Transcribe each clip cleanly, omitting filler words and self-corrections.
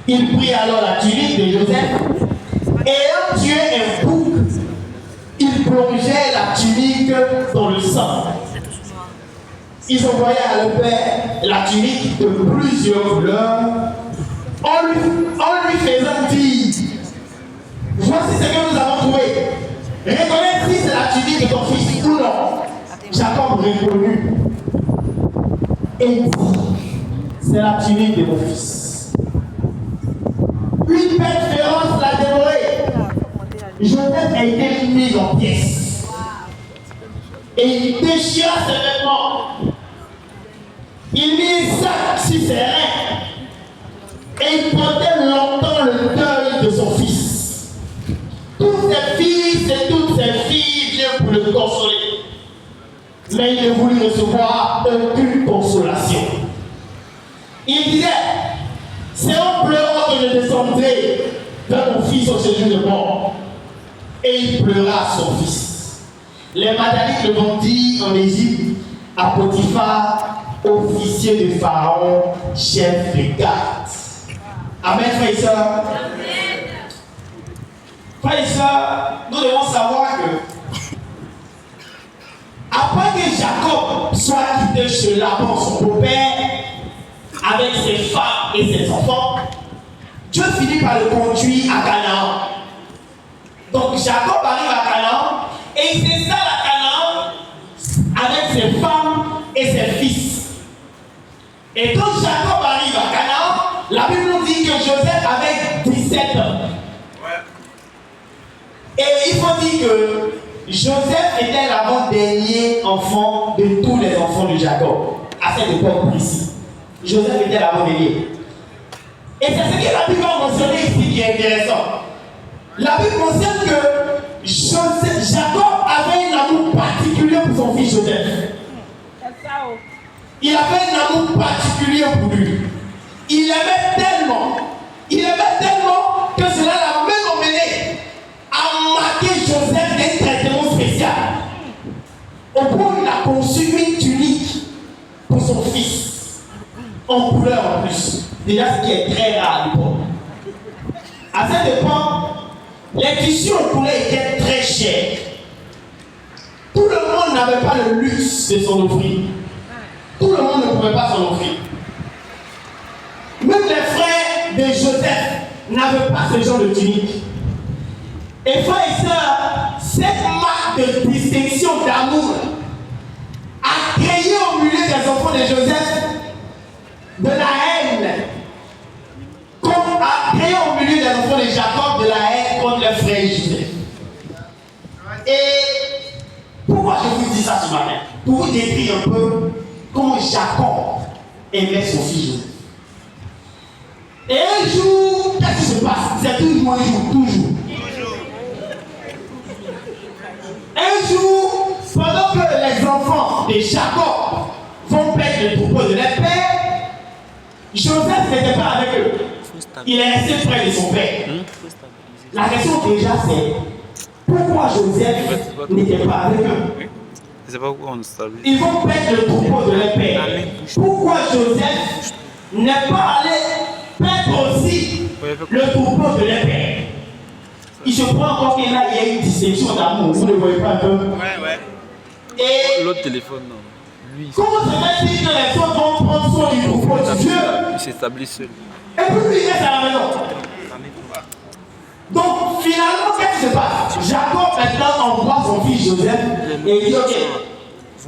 Il prit alors la tunique de Joseph et ayant tué un bouc, il plongeait la tunique dans le sang. Ils envoyaient à leur père la tunique de plusieurs couleurs en lui faisant dire: voici ce que nous avons trouvé. Reconnais si c'est la tunique de ton fils ou non. Jacob reconnut et dit: c'est la tunique de mon fils. Une bête féroce l'a dévoré. Joseph a été mis en pièces. Et il déchira ses vêtements. Il mit un sac sur ses reins. Et il portait longtemps le deuil de son fils. Toutes ses fils et toutes ses filles vinrent pour le consoler. Mais il ne voulut recevoir aucune consolation. Il disait: c'est en pleurant que je descendrai vers mon fils au séjour de mort. Et il pleura son fils. Les Madianites le vendirent en Égypte à Potiphar, officier de Pharaon, chef de garde. Amen, frères et sœurs. Frères et sœurs, nous devons savoir que après que Jacob soit quitté chez Laban, son beau-père, avec ses femmes et ses enfants, Dieu finit par le conduire à Canaan. Donc Jacob arrive à Canaan et il s'installe à Canaan avec ses femmes et ses fils. Et quand Jacob arrive à Canaan, la Bible nous dit que Joseph avait 17 ans. Et il faut dire que Joseph était l'avant-dernier enfant de tous les enfants de Jacob, à cette époque précise. Joseph était l'avant-dernier. Et c'est ce que la Bible a mentionné ici qui est intéressant. La Bible mentionne que Jacob avait un amour particulier pour son fils Joseph. Il avait un amour particulier pour lui. Il aimait tellement que cela l'a même emmené à marquer Joseph d'un traitement spécial. Au point où il a conçu une tunique pour son fils, en couleur en plus. Déjà, ce qui est très rare à l'époque. À cette époque, les tissus en couleur étaient très chers. Tout le monde n'avait pas le luxe de s'en offrir. Tout le monde ne pouvait pas s'en offrir. Même les frères de Joseph n'avaient pas ce genre de tunique. Et frères et sœurs, cette marque de distinction d'amour a créé au milieu des enfants de Joseph de la haine. Comme a créé au milieu des enfants de Jacob de la haine contre les frères de Joseph. Et pourquoi je vous dis ça ce matin? Pour vous décrire un peu comment Jacob aimait son fils Joseph. Et un jour, qu'est-ce qui se passe? C'est toujours un jour, toujours. Un jour, pendant que les enfants de Jacob vont perdre le troupeau de leur père, Joseph n'était pas avec eux. Il est resté près de son père. La question déjà c'est: pourquoi Joseph n'était pas avec eux? Ils vont perdre le troupeau de leur père. Pourquoi Joseph n'est pas allé perdre aussi le troupeau de leur père? Il se prend encore que là, il y a une distinction d'amour. Vous ne voyez pas un peu? Et l'autre téléphone, non. Lui, comment se fait-il que les autres vont prendre soin du troupeau de Dieu? Il s'établit seul. Et puis lui, il reste à la maison. Donc finalement, qu'est-ce qui se passe? Jacob maintenant envoie son fils Joseph et il dit: ok,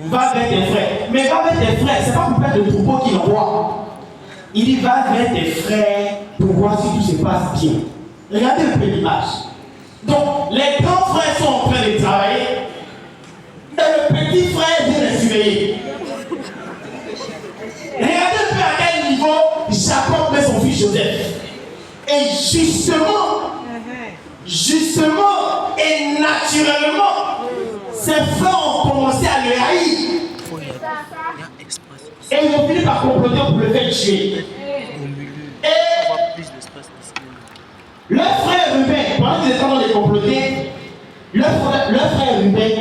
va avec tes frères. Mais va avec tes frères, c'est pas pour perdre le troupeau qu'il envoie. Il dit: va avec tes frères pour voir si tout se passe bien. Regardez un peu l'image. Donc les grands frères sont en train de travailler et le petit frère vient les surveiller. Regardez un peu à quel niveau Jacob met son fils Joseph. Et justement et naturellement, ses frères ont commencé à le haïr. Et ils ont fini par comploter pour le faire tuer. Et leur frère Ruben, pendant qu'ils étaient en train de comploter, leur frère Ruben,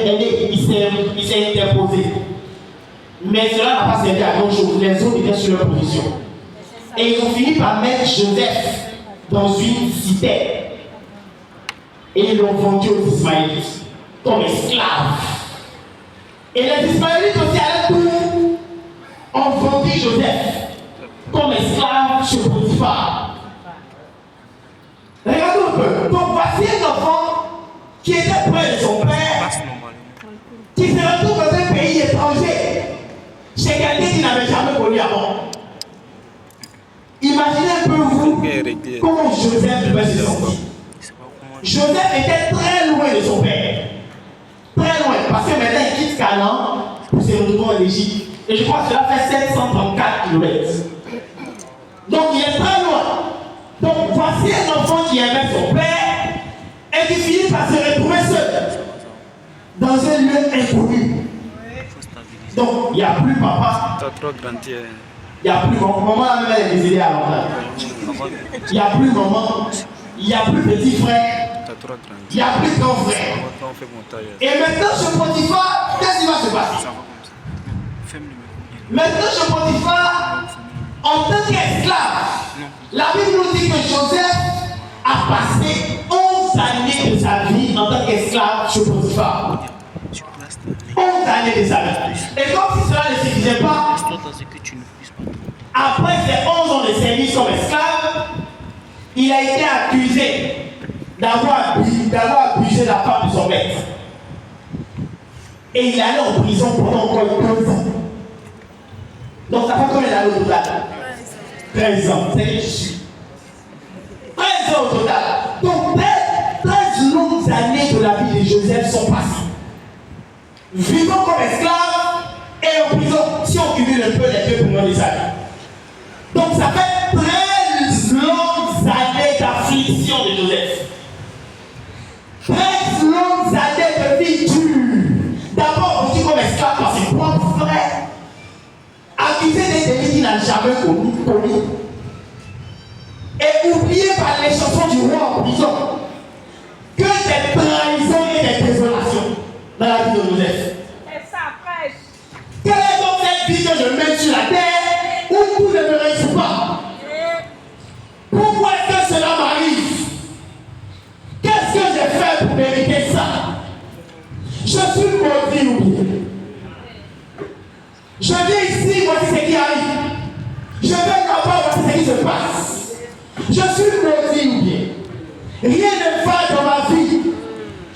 il s'est interposé. Mais cela n'a pas servi à grand chose. Les autres étaient sur leur position. Et ils ont fini par mettre Joseph dans une cité. Et ils l'ont vendu aux Ismaélites comme esclaves. Et les Ismaélites aussi à leur tour ont vendu Joseph comme esclave chez Potiphar. Regardons un peu. Donc voici un enfant qui était près de son père, qui se retrouve dans un pays étranger, chez quelqu'un qui n'avait jamais connu avant. Imaginez un peu vous comment Joseph devait se sentir. Joseph était très loin de son père. Très loin, parce que maintenant il quitte Canaan pour se retrouver en Égypte. Et je crois que cela fait 734 km. Donc il est très loin. Donc voici un enfant qui aimait son père et qui finit par se retrouver seul dans un lieu inconnu. Donc il n'y a plus papa. Il n'y a plus maman. Maman la même est décédée à longtemps. Il n'y a plus maman. Il n'y a plus petit frère. Il n'y a plus grand frère. Et maintenant chez Potiphar, qu'est-ce qui va se passer? Maintenant chez Potiphar, en tant qu'esclave, la Bible nous dit que Joseph a passé 11 années de sa vie en tant qu'esclave chez Potiphar. 11 années de sa vie. Et comme si cela ne suffisait pas, après ces 11 ans de service comme esclave, il a été accusé d'avoir abusé la femme de son maître. Et il est allé en prison pendant encore 2 ans. Donc ça fait combien d'années au total? 13 ans, c'est que je suis. 13 ans au total. Donc 13 longues années de la vie de Joseph sont passées. Vivant comme esclave et en prison, si on cumule un peu les deux pour moi des années. Donc ça fait 13 longues années d'affliction de Joseph. 13 longues années de vie dure. D'abord vendu comme esclave par ses propres frères, accusé des délits qu'il n'a jamais commis, et oublié par les chansons du roi en prison, que des trahisons et des désolations dans la vie de Joseph. Et ça prêche. Quelle est donc cette vie que je mets sur la terre où tout ne me réussit pas? Pourquoi est-ce que cela m'arrive? Qu'est-ce que j'ai fait pour mériter ça? Je suis maudit ou bien? Je viens ici, voici ce qui arrive. Je vais là-bas, voici ce qui se passe. Je suis maudit ou bien? Rien ne va dans ma vie.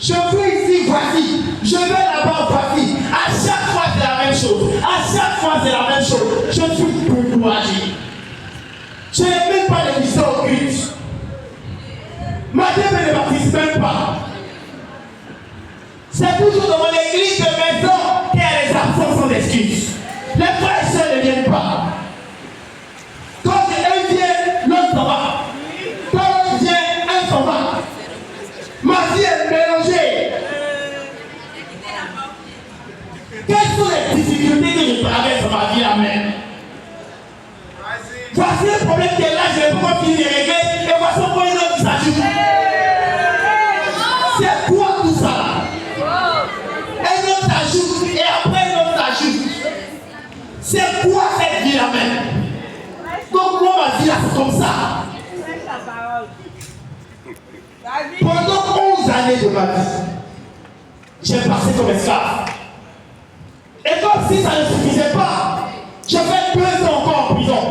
Je vais ici, voici. Je vais là-bas, voici. À chaque fois, c'est la même chose. À chaque fois, c'est la même chose. Je suis découragé. Je n'ai même pas de mission au culte. Ma Dieu ne baptise même pas. C'est toujours dans l'église de maison qu'il y a les absences sans excuse. Les frères et sœurs ne viennent pas. Quand un vient, l'autre s'en va. Quand l'autre vient, un s'en va. Ma vie est mélangée. Quelles sont les difficultés que je traverse dans ma vie là même? Voici le problème qui est là, je ne vais pas finir de régler. Et voici pourquoi une autre qui s'ajoute. C'est quoi tout ça là? Un autre s'ajoute et après un autre s'ajoute. C'est quoi cette vie là même? Donc moi ma vie là c'est comme ça. Pendant 11 années de ma vie, j'ai passé comme esclave. Et comme si ça ne suffisait pas, j'ai fait 2 ans encore en prison.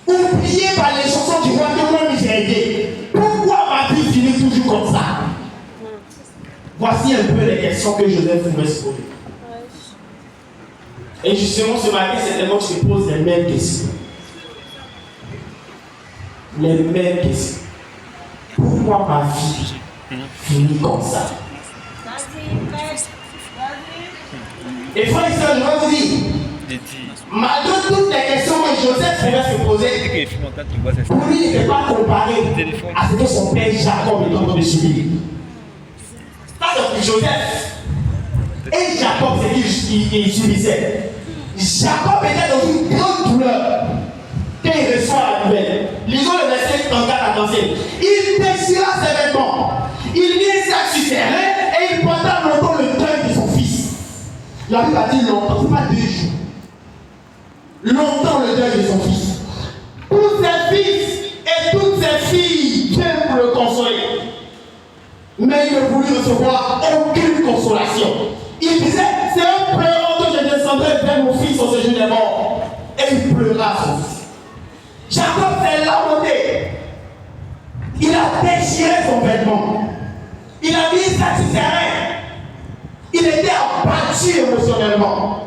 Oublié par les chansons du roi que moi j'ai aidé. Pourquoi ma vie finit toujours comme ça? Voici un peu les questions que Joseph pouvait se poser. Et justement, ce matin, certainement, je te pose les mêmes questions. Les mêmes questions. Pourquoi ma vie finit comme ça? Et frères et sœurs, je vais vous dire, malgré toutes les questions que Joseph devait se poser, pour lui, il ne peut pas comparer à ce que son père Jacob est en train de subir. Ça, c'est Joseph. Et Jacob, c'est qu'il subissait. Jacob était dans une grande douleur quand il reçoit la nouvelle. Lisons le verset 34 à 35. Il déchira ses vêtements. Il mit sa sur ses reins et il porta longtemps le deuil de son fils. La Bible a dit longtemps, ce n'est pas 2 jours. Longtemps le deuil de son fils. Pour ses fils, recevoir aucune consolation. Il disait, c'est un pleurant que je descendrai vers mon fils au séjour des morts. Et il pleura son fils. Jacob s'est lamenté. Il a déchiré son vêtement. Il a mis sa tisserée. Il était abattu émotionnellement.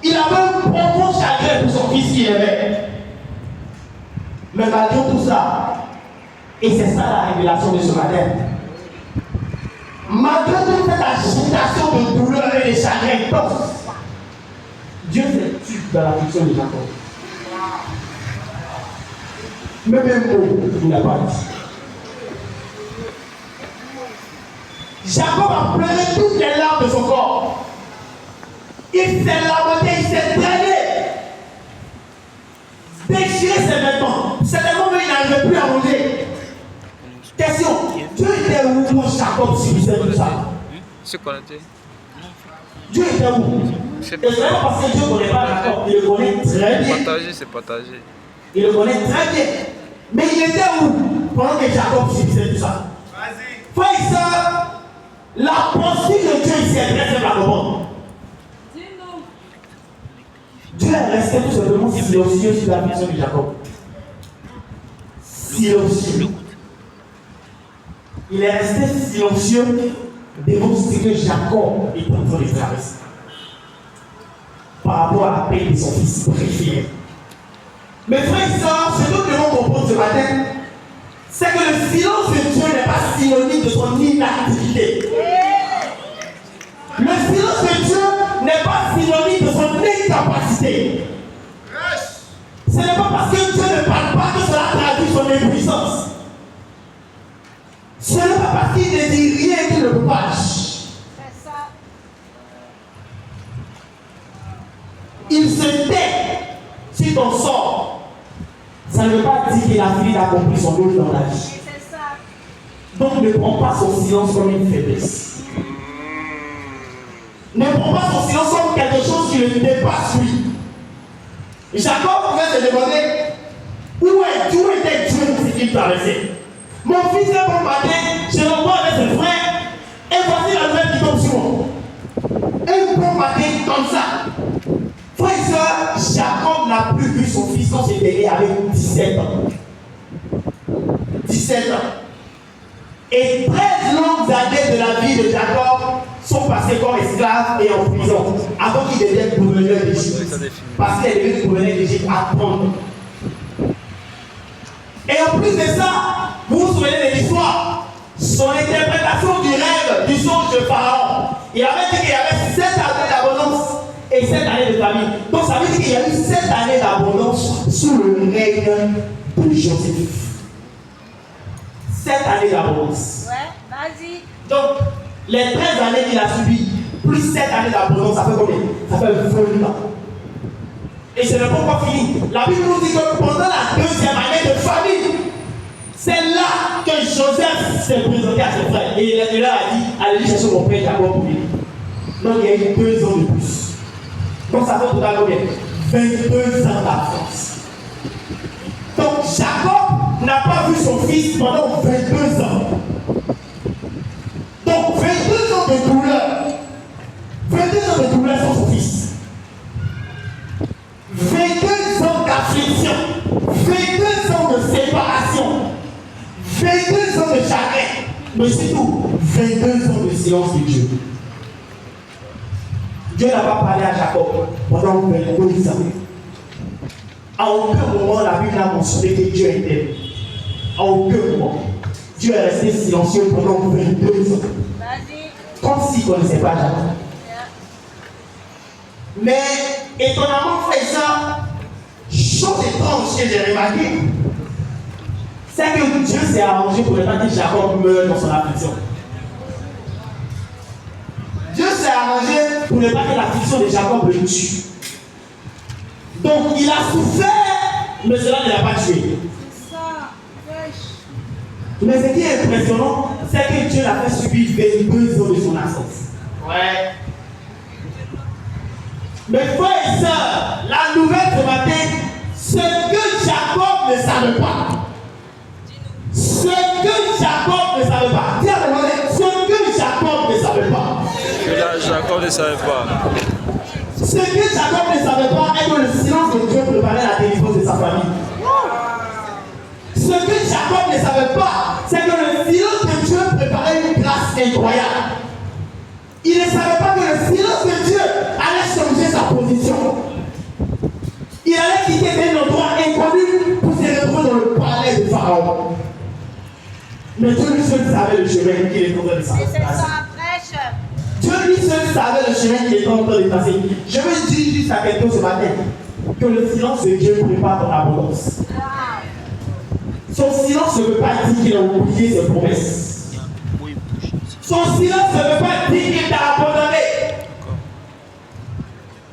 Il avait un profond chagrin pour son fils qu'il aimait. Mais malgré tout ça, et c'est ça la révélation de ce matin, malgré toute cette agitation de douleur et de chagrin intense, Dieu s'est tué dans l'affliction de Jacob. Même un mot, il n'a pas dit. Jacob a pleuré toutes les larmes de son corps. Il s'est lamenté, il s'est traîné, déchiré ses vêtements. Certainement, il n'arrivait plus à manger. Question, Dieu était où quand Jacob subissait tout ça? C'est quoi la tête? Dieu était où? Et vraiment parce que Dieu ne connaît pas Jacob, il le connaît très bien. Partager, c'est partager. Il le connaît très bien. Mais il était où pendant que Jacob subissait tout ça? Frère et sœurs, la pensée de Dieu ici est très simple à comprendre. Dieu est resté tout simplement silencieux sur la mission de Jacob. Silencieux. Il est resté silencieux devant ce que Jacob est en train de traverser. Par rapport à la paix de son fils préféré. Mes frères et sœurs, ce que nous devons comprendre ce matin, c'est que le silence de Dieu n'est pas synonyme de son inactivité. Le silence de Dieu n'est pas synonyme de son incapacité. Ce n'est pas parce que Dieu ne parle pas que cela traduit son impuissance. Ce n'est pas parce qu'il ne dit rien qu'il ne peut pas agir. Il se tait si ton sort. Ça ne veut pas dire qu'il a fini d'accomplir son rôle dans la vie. Donc ne prends pas son silence comme une faiblesse. Ne prends pas son silence comme quelque chose qui le dépasse lui. Jacob pouvait se demander où était Dieu dans ce qu'il traversait. Mon fils est bon matin, je l'envoie avec ses frères, et voici la nouvelle qui tombe sur moi. Un bon matin comme ça. Frère et sœur, Jacob n'a plus vu son fils quand c'était né avec 17 ans. 17 ans. Et 13 longues années de la vie de Jacob sont passées comme esclave et en prison avant qu'il devienne gouverneur d'Égypte. Parce qu'il est devenu gouverneur d'Égypte à 30 ans. Et en plus de ça, vous vous souvenez de l'histoire, son interprétation du rêve, du songe de Pharaon. Il avait dit qu'il y avait 7 années d'abondance et 7 années de famine. Donc ça veut dire qu'il y a eu 7 années d'abondance sous le règne de Joseph. 7 années d'abondance. Ouais, vas-y. Donc, les 13 années qu'il a subies, plus 7 années d'abondance, ça fait combien? Ça fait 20 ans. Et ce n'est pas encore fini. La Bible nous dit que pendant la deuxième année de famine, c'est là que Joseph s'est présenté à ses frères. Et il leur a dit, allez chercher mon père Jacob pour lui. Donc il y a eu 2 ans de plus. Donc ça fait total combien? 22 ans d'absence. Donc Jacob n'a pas vu son fils pendant 22 ans. Donc 22 ans de douleur. 22 ans de douleur sans son fils. 22 ans d'affliction, 22 ans de séparation, 22 ans de chagrin, mais c'est tout, 22 ans de silence de Dieu. Dieu n'a pas parlé à Jacob pendant 22 ans. À aucun moment la Bible n'a mentionné que Dieu était. À aucun moment. Dieu est resté silencieux pendant 22 ans. Comme s'il ne connaissait pas Jacob. Mais étonnamment, frère et sœurs, chose étrange que j'ai remarqué, c'est que Dieu s'est arrangé pour ne pas que Jacob meure dans son affliction. Dieu s'est arrangé pour ne pas que l'affliction de Jacob le tue. Donc il a souffert, mais cela ne l'a pas tué. Mais ce qui est impressionnant, c'est que Dieu l'a fait subir 22 ans de son absence. Ouais. Mes frères et sœurs, la nouvelle ce matin, ce que Jacob ne savait pas. Ce que Jacob ne savait pas. Dis à ce que Jacob ne savait pas. Ce que Jacob ne savait pas est que le silence de Dieu préparait la délivrance de sa famille. Ce que Jacob ne savait pas, c'est que le silence de Dieu préparait une grâce incroyable. Il ne savait pas que le silence de Dieu allait changer sa position. Il allait quitter un endroit inconnu pour se retrouver dans le palais de Pharaon. Mais Dieu lui seul savait le chemin qu'il est en train de passer. Dieu lui seul savait le chemin qu'il est en train de passer. Je veux dire juste à quelqu'un ce matin que le silence de Dieu prépare ton abondance. Son silence ne veut pas dire qu'il a oublié ses promesses. Son silence ne veut pas dire qu'il t'a abandonné.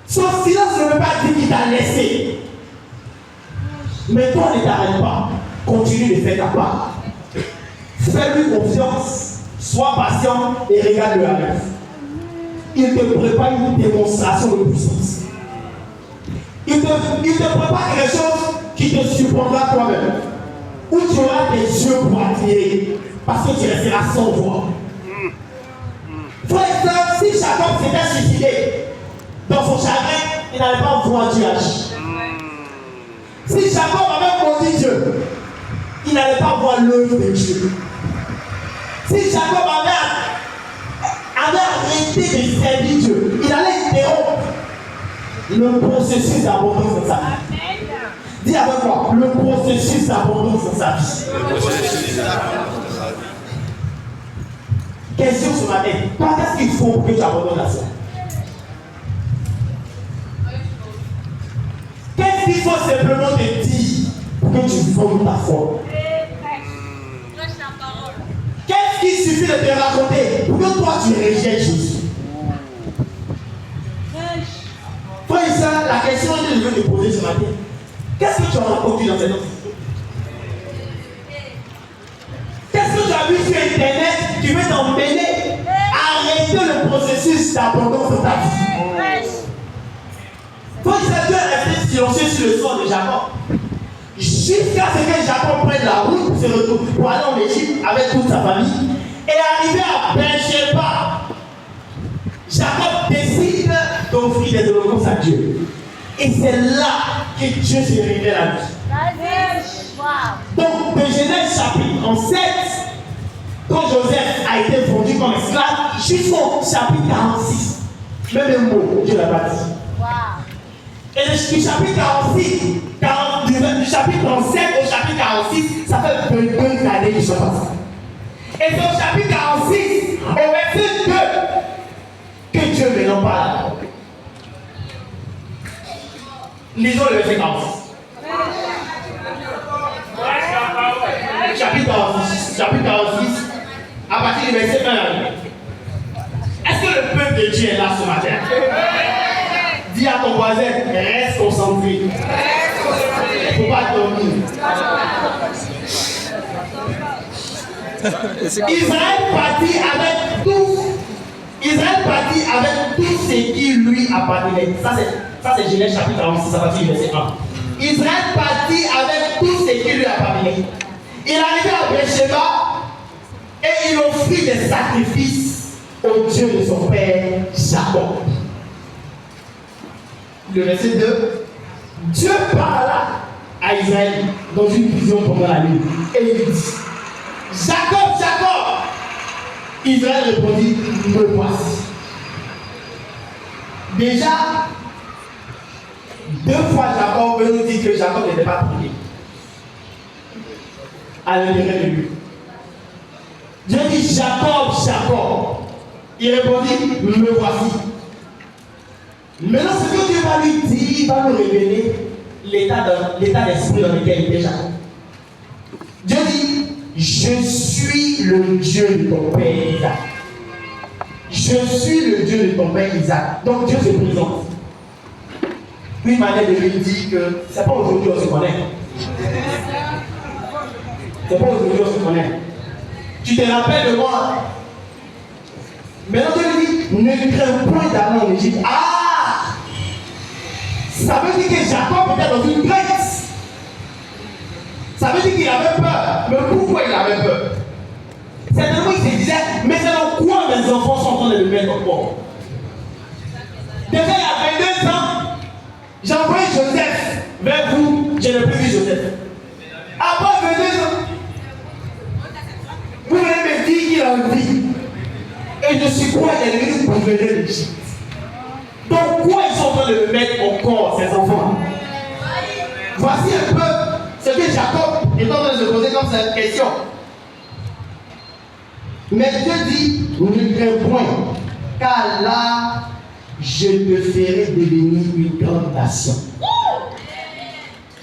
Son silence ne veut pas dire qu'il t'a laissé. Mais toi, ne t'arrête pas. Continue de faire ta part. Fais-lui confiance. Sois patient et regarde-le à l'œuvre. Il te prépare une démonstration de puissance. Il te prépare quelque chose qui te surprendra toi-même. Où tu auras des yeux pour admirer. Parce que tu resteras sans voix. Frère et sœur, si Jacob s'était suicidé dans son chagrin, il n'allait pas voir Dieu agir. Si Jacob avait maudit Dieu, il n'allait pas voir l'œuvre de Dieu. Si Jacob avait arrêté de servir Dieu, il allait interrompre le processus d'abondance de sa vie. Dis avec moi, le processus d'abondance de sa vie. Question ce matin, toi, qu'est-ce qu'il faut pour que tu abandonnes la foi? Qu'est-ce qu'il faut simplement te dire pour que tu fondes ta foi? Qu'est-ce qu'il suffit de te raconter pour que toi tu rejettes Jésus? Frère et sœur, la question que je veux te poser ce matin, qu'est-ce que tu as entendu dans cette offre? Qu'est-ce que tu as vu sur Internet qui veut t'emmener à arrêter le processus d'abondance de ta vie? Frère et sœur, Dieu est resté silencieux sur le sort de Jacob. Jusqu'à ce que Jacob prenne la route pour se retrouver pour aller en Égypte avec toute sa famille. Et arrivé à Beersheba, Jacob décide d'offrir des holocaustes à Dieu. Et c'est là que Dieu se révèle à lui. Donc, de Genèse chapitre 7, quand Joseph a été vendu comme esclave, jusqu'au chapitre 46, même le mot, Dieu l'a pas dit. Et du chapitre 46, du chapitre 37 au chapitre 46, ça fait 22 années qu'ils sont passés. Et c'est au chapitre 46, au verset 2, que Dieu maintenant parle. Lisons le verset 46. Chapitre 46, à partir du verset 1. Est-ce que le peuple de Dieu est là ce matin? Dis à ton voisin, reste concentré. Il ne faut pas dormir. Israël partit avec tout ce qui lui appartenait. Ça c'est Genèse chapitre 46, à partir du verset 1. Israël partit avec tout ce qui lui appartenait. Il arrivait à Beersheba et il offrit des sacrifices au Dieu de son père Jacob. Le verset 2, Dieu parla à Israël dans une vision pendant la nuit. Et il dit, Jacob, Jacob. Israël répondit, me voici. Déjà, 2 fois Jacob veut nous dire que Jacob n'était pas prié à l'intérieur de lui. Dieu dit, Jacob, Jacob. Il répondit, me voici. Maintenant, ce que Dieu va lui dire, il va nous révéler l'état d'esprit dans lequel il est Jacob. Dieu dit, je suis le Dieu de ton père Isaac. Je suis le Dieu de ton père Isaac. Donc Dieu se présente. Une manière de lui dire que c'est pas aujourd'hui on se connaît. C'est pas aujourd'hui on se connaît. Tu te rappelles de moi. Maintenant Dieu lui dit, ne crains point d'aller en Égypte. Ah! Ça veut dire que Jacob était dans une crainte. Ça veut dire qu'il avait peur. Mais pourquoi il avait peur? Certainement il se disait, mais c'est dans quoi mes enfants sont en train de me mettre au port? vers vous, je n'ai plus vu Joseph. Après 22 ans, vous venez me dire qu'il a envie. Et je suis quoi, il est devenu gouverneur d'Égypte. Donc quoi ils sont en train de le mettre au corps, ces enfants? Voici un peu ce que Jacob est en train de se poser comme cette question. Mais Dieu dit, ne crains point, car là, je te ferai devenir une grande nation.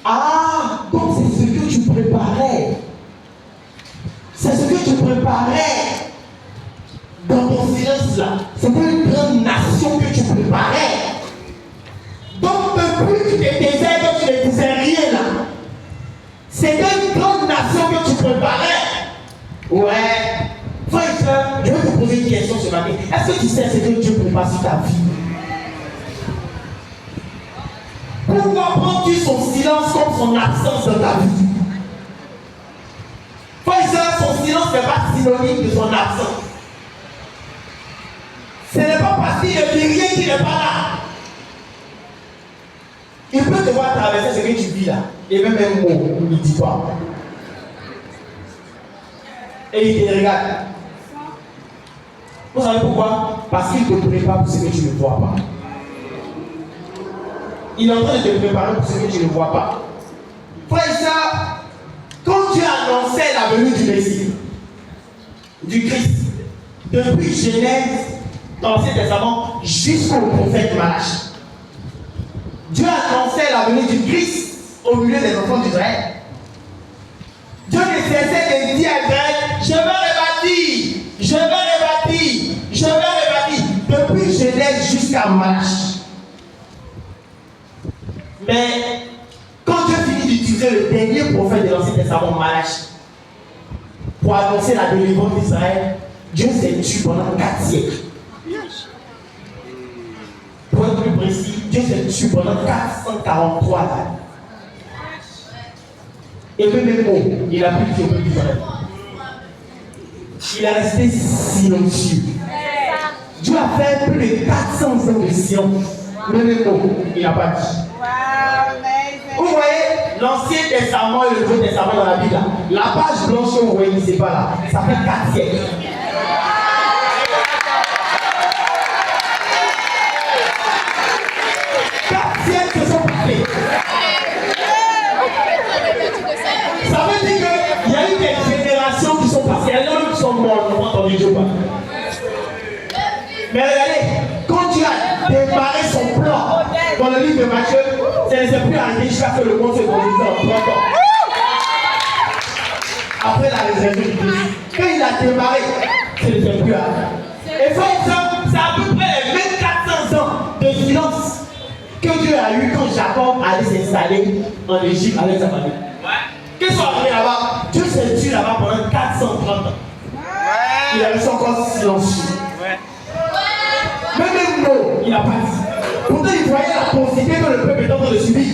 Ah, donc c'est ce que tu préparais. C'est ce que tu préparais dans ton silence là. C'était une grande nation que tu préparais. Donc depuis que tu te taisais, que tu ne disais rien là, c'était une grande nation que tu préparais. Ouais. Frère et soeur, je vais te poser une question ce matin. Est-ce que tu sais ce que Dieu prépare sur ta vie? Pourquoi prends-tu son silence comme son absence dans ta vie? Frère et soeur, son silence n'est pas synonyme de son absence. Ce n'est pas parce qu'il ne dit rien qu'il n'est pas là. Il peut te voir traverser ce que tu vis là. Et même un mot, il ne dit pas. Et il te regarde. Vous savez pourquoi? Parce qu'il te prépare pour ce que tu ne vois pas. Il est en train de te préparer pour ce que tu ne vois pas. Frère et soeur, quand Dieu annonçait la venue du Messie, du Christ, depuis Genèse, dans l'Ancien Testament, jusqu'au prophète Malachie, Dieu annonçait la venue du Christ au milieu des enfants d'Israël. Dieu ne cessait de dire à Israël, je vais rebâtir, je vais rebâtir, je vais rebâtir, depuis Genèse jusqu'à Malachie. Mais quand Dieu finit d'utiliser le dernier prophète de l'Ancien Testament, Malachie, pour annoncer la délivrance d'Israël, Dieu s'est tué pendant 4 siècles. Pour être plus précis, Dieu s'est tué pendant 443 ans. Et même mot, il a pris le peuple d'Israël. Il est resté silencieux. Dieu a fait plus de 400 ans de silence. Même mot, il n'a pas dit. Vous voyez, l'Ancien Testament et le Nouveau Testament dans la Bible, la page blanche que vous voyez, c'est pas là. Ça fait 4 siècles. Ça veut dire qu'il y a eu des générations qui sont passées, il y a des gens qui sont morts, on n'a pas entendu Dieu parler. Mais regardez, quand Dieu a démarré son plan dans le livre de Matthieu, ça ne s'est plus arrêté jusqu'à ce que le monde se conduise en 30 ans. Après la résurrection du Christ, quand il a démarré, ça ne s'est plus arrêté. Et c'est à peu près les 2400 ans de silence que Dieu a eu quand Jacob allait s'installer en Égypte avec sa famille. Qu'est-ce qu'ils sont arrivés là-bas? Dieu s'est tué là-bas pendant 430 ans. Il a resté encore silencieux. Même mot, il n'a pas dit. Pourtant, il voyait la pauvreté que le peuple est en train de subir.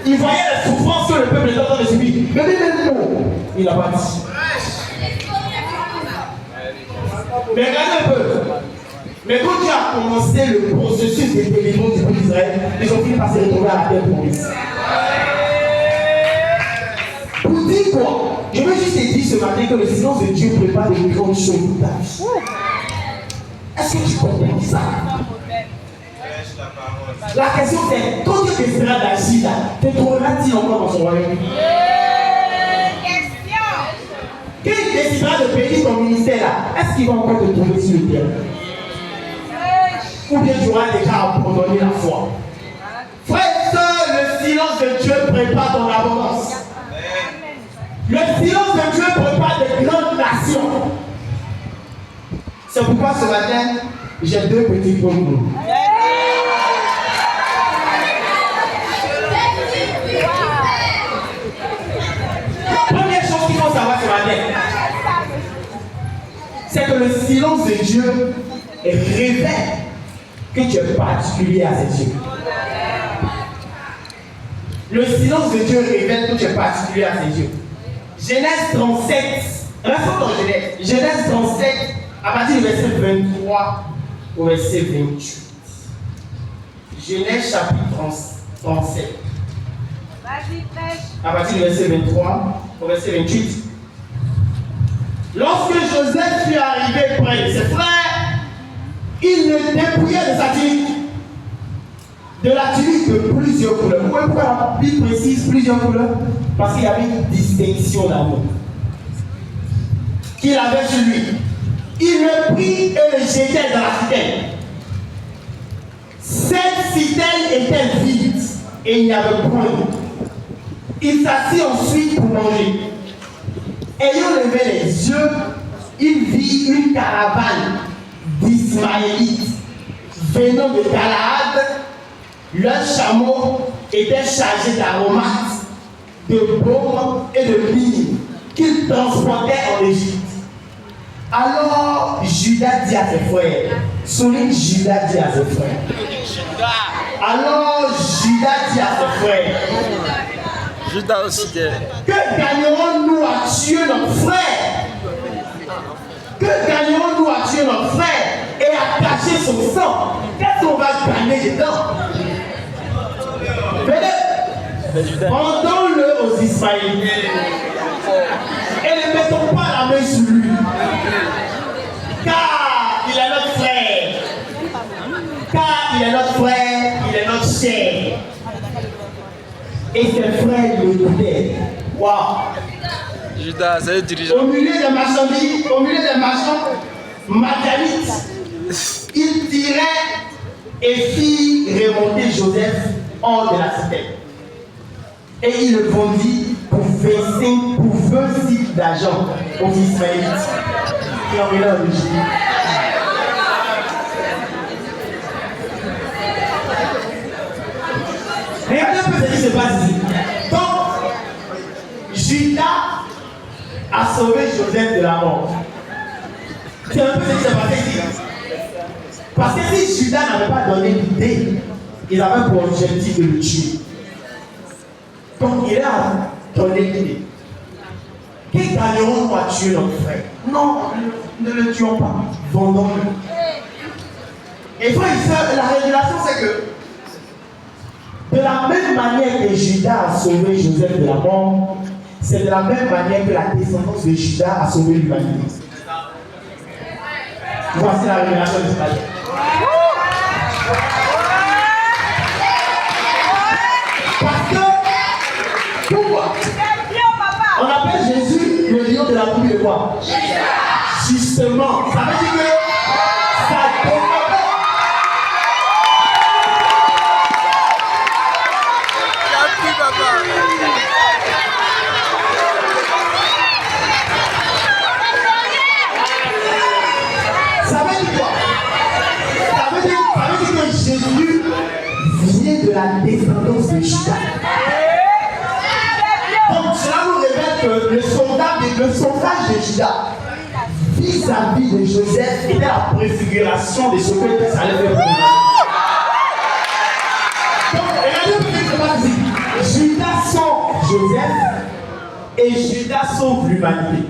Il voyait la souffrance que le peuple est en train de subir. Mais même mot, il n'a pas dit. Mais regardez un peu. Mais quand Dieu a commencé le processus de délivrance du peuple d'Israël, ils ont fini par se retrouver à la terre promise. Pour dire quoi? Je veux juste te dire ce matin que le silence de Dieu prépare des grandes choses pour ta vie. Est-ce que tu comprends ça? La question c'est, quand Dieu décidera d'agir là, te trouveras-t-il encore dans son royaume? Quand il décidera de bénir ton ministère là, est-ce qu'il va encore te trouver sur le terrain? Ou bien tu auras déjà abandonné la foi? Frère, le silence de Dieu prépare ton abondance. Le silence de Dieu prépare des grandes nations. C'est pourquoi ce matin, j'ai 2 petits points pour nous. Première chose qu'il faut savoir ce matin, c'est que le silence de Dieu révèle que tu es particulier à ses yeux. Le silence de Dieu révèle que tu es particulier à ses yeux. Genèse 37, restons dans Genèse. Genèse 37, à partir du verset 23 au verset 28. Genèse chapitre 37. À partir du verset 23 au verset 28. Lorsque Joseph fut arrivé près de ses frères, il le dépouillait de sa tunique. De la tunique de plusieurs couleurs. Vous voyez pourquoi la Bible précise plusieurs couleurs? Parce qu'il y avait une distinction d'amour qu'il avait sur lui. Il le prit et le jetait dans la citerne. Cette citerne était vide et il n'y avait point d'eau. Il s'assit ensuite pour manger. Ayant levé les yeux, il vit une caravane d'Ismaélites venant de Galaad. Leurs chameaux étaient chargés d'aromates, de baume et de myrrhe qu'ils transportaient en Égypte. Alors Judas dit à ses frères, souligne Judas dit à ses frères. Alors Judas dit à ses frères, Judas aussi dit. que gagnerons-nous à tuer notre frère? Que gagnerons-nous à tuer notre frère et à cacher son sang? Qu'est-ce qu'on va gagner dedans? Venez, rendons-le aux Ismaélites et ne mettons pas la main sur lui, car il est notre frère, il est notre chair. Et ses frères le écoutaient. Waouh! Judas, c'est le dirigeant. Au milieu des marchands madianites, il tirait et fit remonter Joseph hors de la cité. Et il le vendit pour 20 cycles d'argent aux Ismaélites qui emmenaient en Égypte. Regardez un peu ce qui se passe ici. Donc, Judas a sauvé Joseph de la mort. C'est un peu ce qui s'est passé ici. Parce que si Judas n'avait pas donné l'idée, il avait pour objectif de le tuer. Donc il a donné l'idée. Que gagnerons-nous à tuer notre frère? Non, ne le tuons pas. Vendons-le. Et frère, la révélation c'est que de la même manière que Judas a sauvé Joseph de la mort, c'est de la même manière que la descendance de Judas a sauvé l'humanité. Voici la révélation de Judas. Parce que, pourquoi? On appelle Jésus le lion de la tribu de quoi? Justement, ça veut dire que ça dépend. Ça veut dire quoi? Ça veut dire que Jésus vient de la descendance de Judas. Donc cela nous révèle que le sondage de Judas vis-à-vis de Joseph était la préfiguration de ce que ça allait faire pour lui. Donc regardez ce qui se passe ici. Judas sauve Joseph et Judas sauve l'humanité.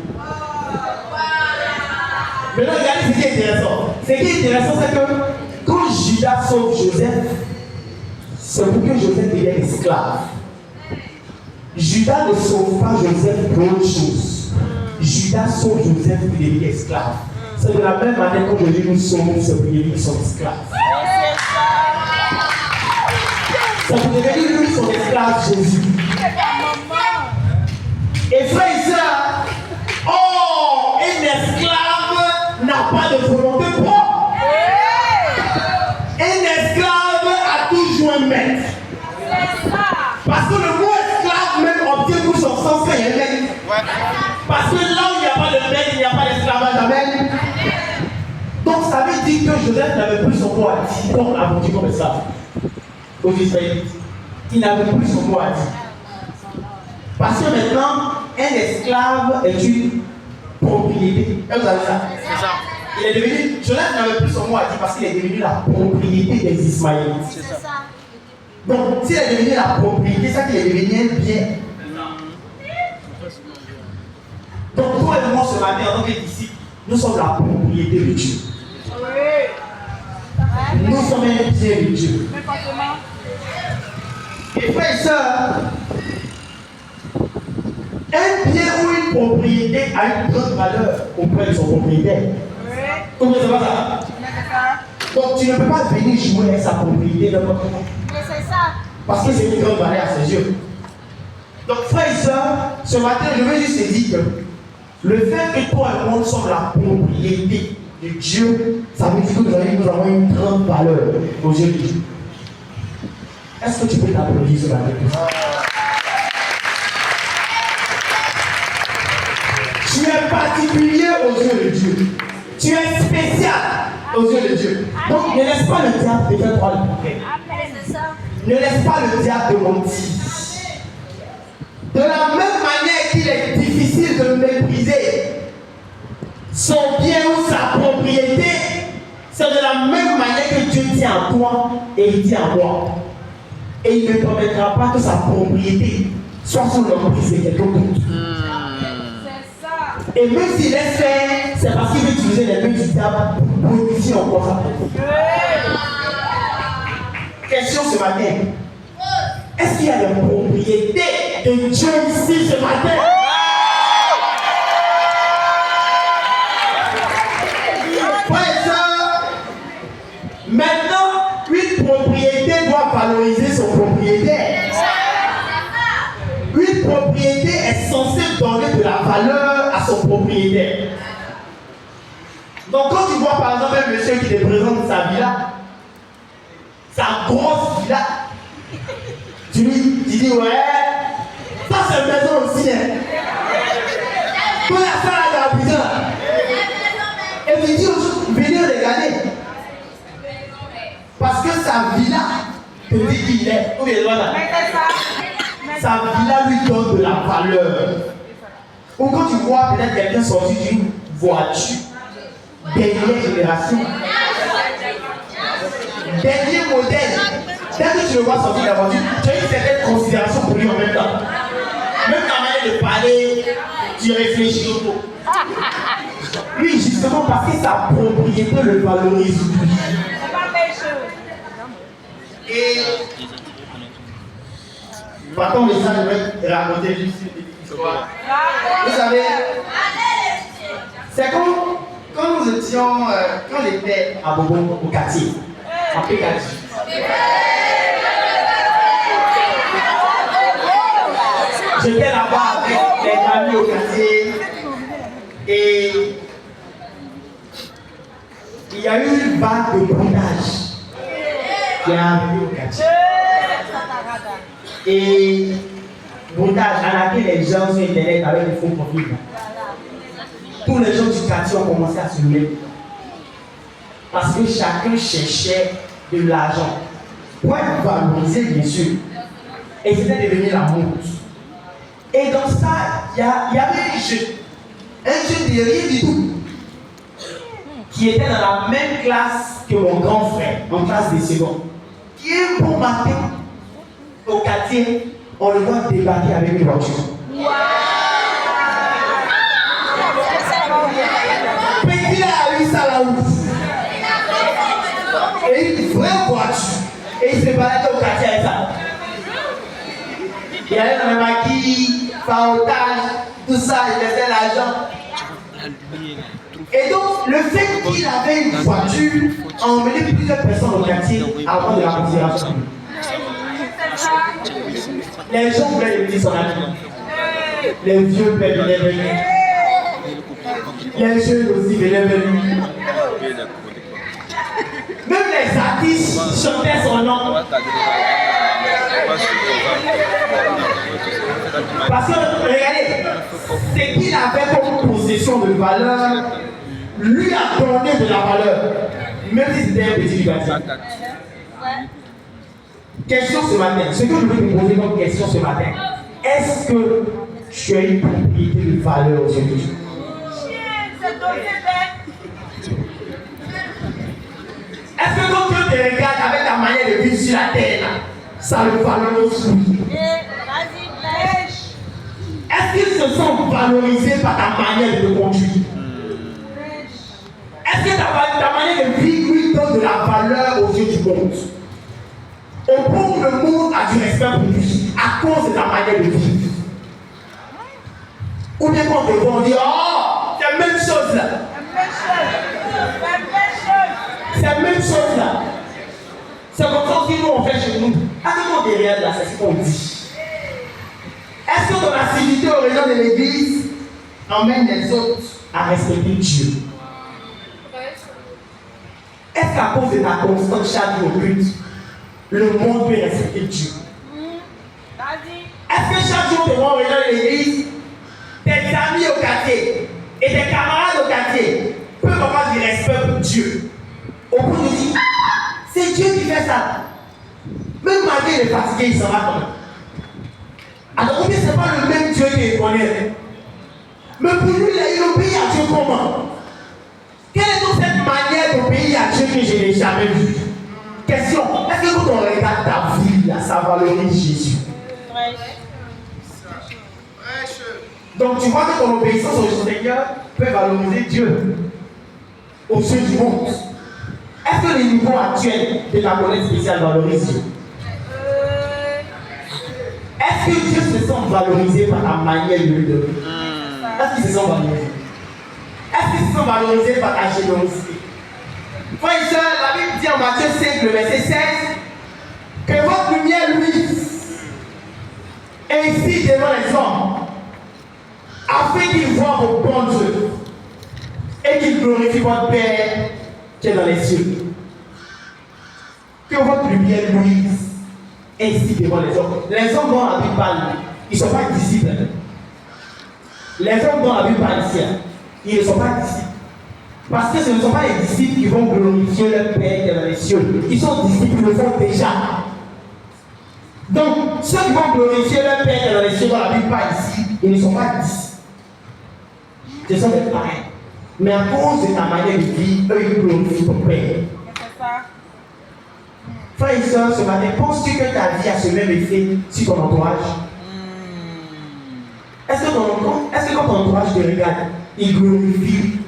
Maintenant regardez ce qui est intéressant. Ce qui est intéressant c'est que quand Judas sauve Joseph, c'est pour que Joseph devienne esclave. Judas ne sauve pas Joseph pour autre chose. Judas sauve Joseph pour devenir esclave. C'est de la même manière qu'aujourd'hui nous sommes, c'est pour devenir son esclave. C'est pour devenir nous son esclave Jésus. Et frères et sœurs, oh, un esclave n'a pas de volonté propre. Un esclave a toujours un maître. Parce que le mot esclave même obtient pour son sens qu'il y a un maître. Parce que là où il n'y a pas de maître, il n'y a pas d'esclavage. Amen. Donc ça veut dire que Joseph n'avait plus son mot à dire. Donc a vendu comme ça aux Israélites. Il n'avait plus son mot à dire. Parce que maintenant, un esclave est une propriété. Vous avez ça? C'est ça. Il est devenu, Joseph n'avait plus son mot à dire parce qu'il est devenu la propriété des Ismaélites. C'est ça. Donc, s'il est devenu la propriété, c'est qu'il est devenu un bien. Donc, toi et moi, ce matin, en tant que disciples, nous sommes la propriété de Dieu. Nous sommes un bien de Dieu. Et frères et sœurs, bien ou une propriété a une grande valeur auprès de son propriétaire. Comment c'est pas ça? Donc tu ne peux pas venir jouer avec sa propriété n'importe comment. Mais c'est ça. Parce que c'est une grande valeur à ses yeux. Donc frères et sœurs, ce matin je veux juste te dire que le fait que toi et moi sommes la propriété de Dieu, ça veut dire que nous avons une grande valeur aux yeux de Dieu. Est-ce que tu peux t'applaudir ce matin? Tu es particulier aux yeux de Dieu. Tu es spécial aux yeux de Dieu. Donc ne laisse pas le diable te faire croire le contraire. C'est ça. Ne laisse pas le diable te mentir. De la même manière qu'il est difficile de mépriser son bien ou sa propriété, c'est de la même manière que Dieu tient à toi et il tient à moi. Et il ne permettra pas que sa propriété soit sous l'emprise de quelqu'un d'autre. Et même s'il laisse faire, c'est parce qu'il veut utiliser les mains du diable pour modifier encore sa propriété. Question ce matin. Est-ce qu'il y a des propriétés de Dieu ici ce matin? Frères et sœurs, maintenant, une propriété doit valoriser son propriétaire. Une propriété est censée donner de la valeur à son propriétaire. Donc quand tu vois par exemple un monsieur qui te présente sa villa, sa grosse villa, tu dis ouais, ça c'est une maison aussi. Hein. Toi la salle à la prison. Et tu dis aux gens, venez regarder. Parce que sa villa te dit qui il est. Ou bien sa villa lui donne de la valeur. Ou quand tu vois peut-être quelqu'un sortir d'une voiture, dernière génération, dernier modèle, dès que tu le vois sortir de la voiture, tu as une certaine considération pour lui en même temps. Même ta manière de parler, tu réfléchis au mot. Lui, justement, parce que sa propriété le valorise. Et partons de ça, je vais raconter juste une petite histoire. Vous savez, c'est quand nous étions, quand j'étais à Bobo, au quartier, à Pécati. J'étais là-bas avec les amis au quartier et il y a eu une vague de bondage qui est arrivée au quartier. Et bondage à laquelle les gens sur internet avec des faux profils. Tous les gens du quartier ont commencé à se lever. Parce que chacun cherchait de l'argent pour être valorisé, bien sûr. Et c'était devenu la honte. Et dans ça, il y avait un jeune de rien du tout, qui était dans la même classe que mon grand frère, en classe des secondes. Qui est un bon matin, au quartier, on le voit débarquer avec une voiture. Petit là a eu ça là-haut. Et une vraie voiture. Et il se baladait au quartier avec ça. Il allait dans le maquis, farotage, tout ça, il faisait l'argent. Et donc, le fait qu'il avait une voiture a emmené plusieurs personnes au quartier à avoir de la considération. Les gens voulaient devenir son ami. Les vieux venaient venir. Les jeunes aussi venaient venir. Même les artistes chantaient son nom. Parce que, regardez, ce qu'il avait comme possession de valeur lui a donné de la valeur, même si c'était un petit du quartier. Question ce matin, ce que je veux te poser comme question ce matin, est-ce que tu as une propriété de valeur aujourd'hui? Est-ce que quand Dieu te regarde avec ta manière de vivre sur la terre, ça le valorise? Est-ce qu'ils se sentent valorisés par ta manière de te conduire? Est-ce que ta manière de vivre lui donne de la valeur aux yeux du monde? Au point où le monde a du respect pour lui à cause de ta manière de vivre. Ou bien quand on te voit, on dit, oh, c'est la même chose là. C'est la même chose là. C'est comme ça que nous on fait chez nous. Attends, derrière là, c'est ce qu'on dit. Est-ce que ton activité au réseau de l'église emmène les autres à respecter Dieu? Est-ce qu'à cause de ta constante chaque jour au culte, le monde peut respecter Dieu? Est-ce que chaque jour que moi au réseau de l'église, tes amis au quartier et tes camarades au quartier peuvent avoir du respect pour Dieu? Au bout de dire, ah, c'est Dieu qui fait ça. Même malgré il est fatigué, il s'en va quand même. Alors, ce n'est pas le même Dieu qu'il connaît. Mais pour lui, il obéit à Dieu comment? Quelle est donc cette manière d'obéir à Dieu que je n'ai jamais vue? Question, est-ce que quand on regarde ta vie, là, ça valorise Jésus? Donc tu vois que ton obéissance au Seigneur peut valoriser Dieu aux yeux du monde. Est-ce que le niveau actuel de ta collecte spéciale valorise Dieu? Est-ce que Dieu se sent valorisé par la manière de lui donner? Est-ce qu'il se sent valorisé? Est-ce qu'il se sent valorisé par ta générosité? Frères et sœurs, la Bible dit en Matthieu 5, le verset 16, que votre lumière luise ainsi devant les hommes, afin qu'ils voient vos bonnes œuvres et qu'ils glorifient votre Père qui est dans les cieux. Que votre lumière luise ainsi devant les hommes. Les hommes dont la Bible parle, ils ne sont pas disciples. Les hommes dont la Bible parle ici, ils ne sont pas disciples. Parce que ce ne sont pas les disciples qui vont glorifier leur Père qui est dans les cieux. Ils sont disciples, ils le font déjà. Donc, ceux qui vont glorifier leur Père qui est dans les cieux, dont la Bible parle ici, ils ne sont pas disciples. Ce sont des pareils. Mais à cause de ta manière de vivre, eux, ils glorifient ton Père. Frères et sœurs, ce matin, penses-tu que ta vie a ce même effet sur ton entourage? Est-ce que quand ton entourage te regarde, il glorifie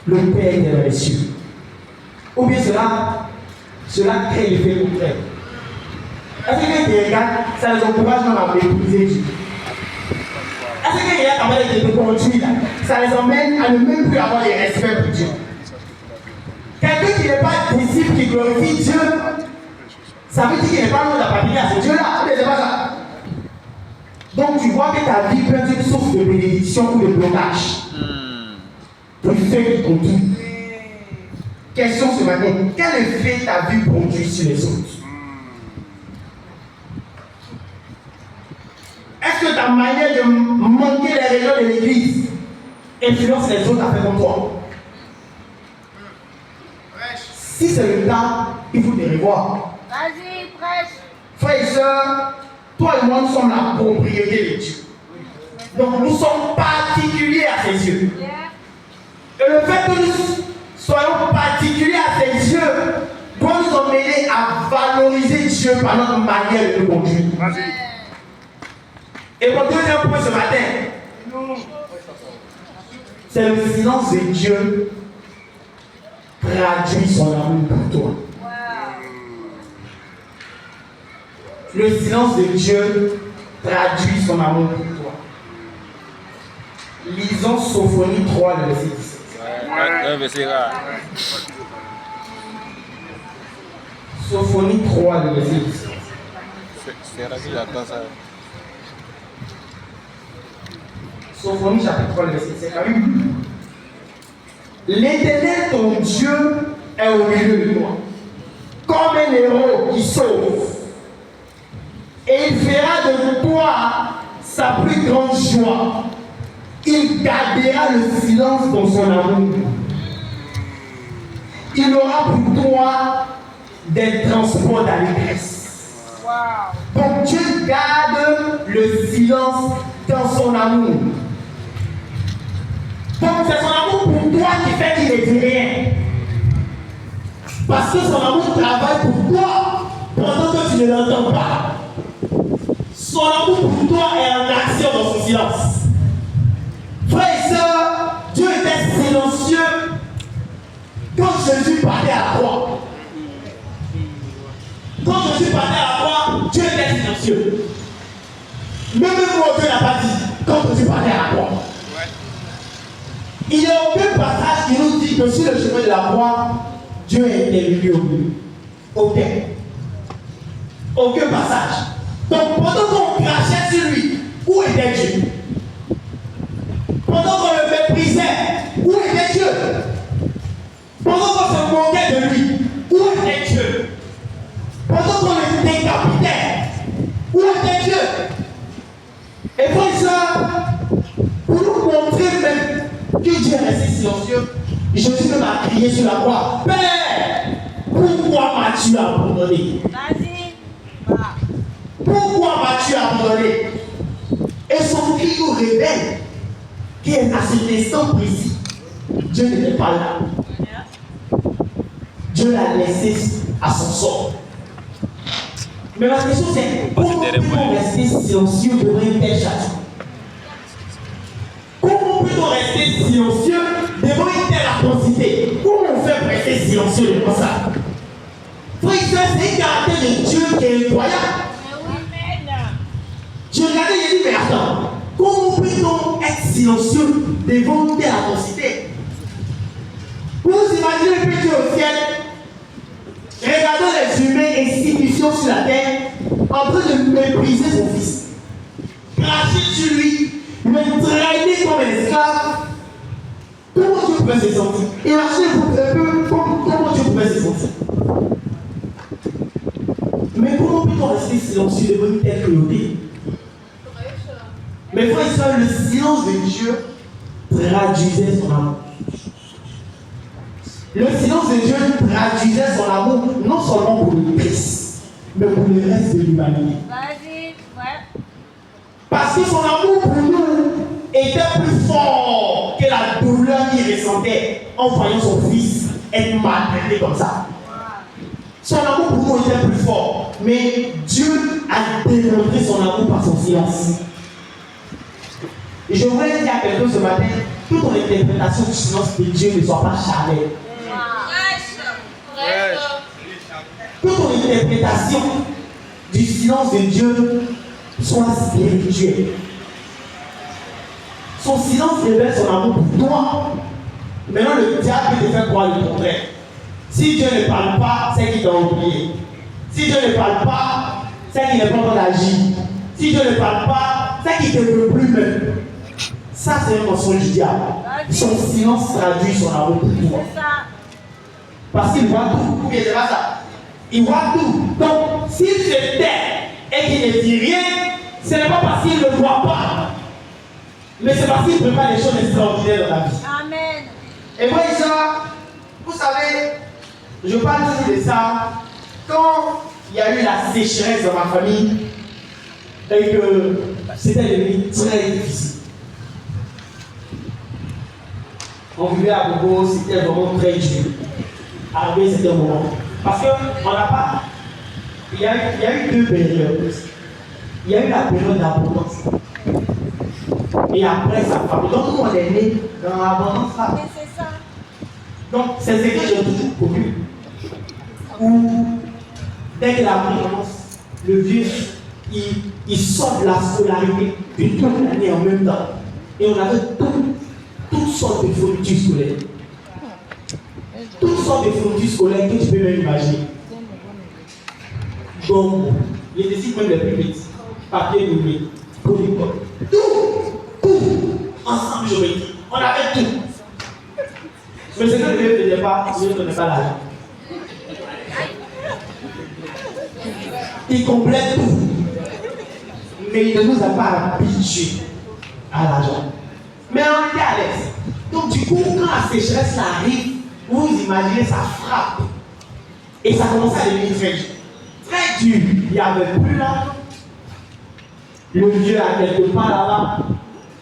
le Père qui est dans les cieux? Ou bien cela crée l'effet contraire? Est-ce que quand ils te regardent, ça les encourage même à mépriser Dieu? Est-ce que quand il y a capable de te conduire là, ça les emmène à ne même plus avoir de respect pour Dieu? Quelqu'un qui n'est pas disciple, qui glorifie Dieu, ça veut dire qu'il n'est pas loin d'appartenir à ce Dieu-là. Mais c'est pas ça. Donc tu vois que ta vie peut être une source de bénédiction ou de blocage pour ceux qui conduisent. Question ce matin, quel effet ta vie produit sur les autres? Est-ce que ta manière de manquer les réunions de l'église influence les autres à faire comme toi? Si c'est le cas, il faut te revoir. Vas-y, prêche. Frères et sœurs, toi et moi, nous sommes la propriété de Dieu. Donc nous sommes particuliers à ses yeux. Et le fait que nous soyons particuliers à ses yeux doit nous emmener à valoriser Dieu par notre manière de nous conduire. Et mon deuxième point ce matin, c'est le silence de Dieu traduit son amour pour toi. Le silence de Dieu traduit son amour pour toi. Lisons Sophonie 3, le verset 17. Un verset rare. Sophonie 3, le verset 17. C'est là que j'attends ça. Sophonie chapitre 3, le verset 17. L'Éternel, ton Dieu, est au milieu de toi, comme un héros qui sauve. Et il fera de toi sa plus grande joie. Il gardera le silence dans son amour. Il aura pour toi des transports d'allégresse. Donc Dieu garde le silence dans son amour. Donc c'est son amour pour toi qui fait qu'il ne dit rien. Parce que son amour travaille pour toi pendant que tu ne l'entends pas. Son amour pour toi est en action dans son silence. Frères et sœurs, Dieu était silencieux quand Jésus parlait à la croix. Quand Jésus parlait à la croix, Dieu était silencieux. Même moi, Dieu n'a pas dit quand Jésus parlait à la croix. Il n'y a aucun passage qui nous dit que sur le chemin de la croix, Dieu est intervenu au milieu. Aucun. Aucun passage. Donc pendant qu'on crachait sur lui, où était Dieu? Pendant qu'on le méprisait, où était Dieu? Pendant qu'on se moquait de lui, où était Dieu? Pendant qu'on le décapitait, où était Dieu? Et pour ça, pour nous montrer même que Dieu est resté silencieux, Jésus même a crié sur la croix: Père, pourquoi m'as-tu abandonné? Vas-y. Pourquoi m'as-tu abandonné? Et son cri nous révèle qu'à cet instant précis, Dieu n'était pas là. Dieu l'a laissé à son sort. Mais ma question c'est, comment peut-on rester silencieux devant une telle châtiment? Comment peut-on rester silencieux devant une telle atrocité? Comment on fait pour rester silencieux devant ça? Frère, c'est un caractère de Dieu qui est incroyable. Je regardais et j'ai dit, mais attends, comment peut-on être silencieux devant une telle atrocité? Vous vous imaginez que Dieu au ciel, regardant les humains insignifiants sur la terre, en train de mépriser son fils, cracher sur lui, le traîner comme un esclave. Comment Dieu pouvait se sentir? Imaginez-vous un peu comment Dieu pouvait se sentir. Mais comment peut-on rester silencieux devant une telle cruauté? Mais frère et soeur, le silence de Dieu traduisait son amour. Le silence de Dieu traduisait son amour non seulement pour le Christ, mais pour le reste de l'humanité. Vas-y, ouais. Parce que son amour pour nous était plus fort que la douleur qu'il ressentait en voyant son fils être maltraité comme ça. Son amour pour nous était plus fort, mais Dieu a démontré son amour par son silence. Et je voudrais dire à quelqu'un ce matin, que ton interprétation du silence de Dieu ne soit pas charnelle. Que ton interprétation du silence de Dieu soit spirituelle. Son silence révèle son amour pour toi. Maintenant, le diable peut te faire croire le contraire. Si Dieu ne parle pas, c'est qu'il t'a oublié. Si Dieu ne parle pas, c'est qu'il n'est pas en train d'agir. Si Dieu ne parle pas, c'est qu'il ne te veut plus même. Ça, c'est un mensonge du diable. Son silence traduit son amour pour toi. Parce qu'il voit tout. Ou bien c'est pas ça. Il voit tout. Donc, s'il se tait et qu'il ne dit rien, ce n'est pas parce qu'il ne le voit pas, mais c'est parce qu'il prépare des choses extraordinaires dans la vie. Amen. Et moi, ça, vous savez, je parle toujours de ça. Quand il y a eu la sécheresse dans ma famille, et que c'était devenu très difficile. On vivait à Bobo, c'était vraiment très dur. Arrivé, c'était un moment. Parce qu'on n'a pas. Il y a eu deux périodes. Il y a eu la période d'abondance. Et après, ça part. Donc, nous, on est né dans l'abondance là. Mais c'est ça. Donc, c'est ce que j'ai toujours connu. Où, dès que la vie commence, le vieux, il sort de la scolarité d'une toute l'année en même temps. Et on avait toutes sortes de fournitures scolaires. Toutes sortes de fournitures scolaires que tu peux même imaginer. Donc, les décides même les plus petits. Papier noué, polycop, tout, ensemble géométrique. On avait tout. Mais ce que le vieux ne faisait pas, il ne donnait pas l'argent. Il complète tout. Mais il ne nous a pas habitués à l'argent. Mais on était à l'aise. Donc du coup, quand la sécheresse arrive, vous imaginez, ça frappe. Et ça commence à devenir très dur. Très dur. Il n'y avait plus là. Le vieux à quelque part là-bas.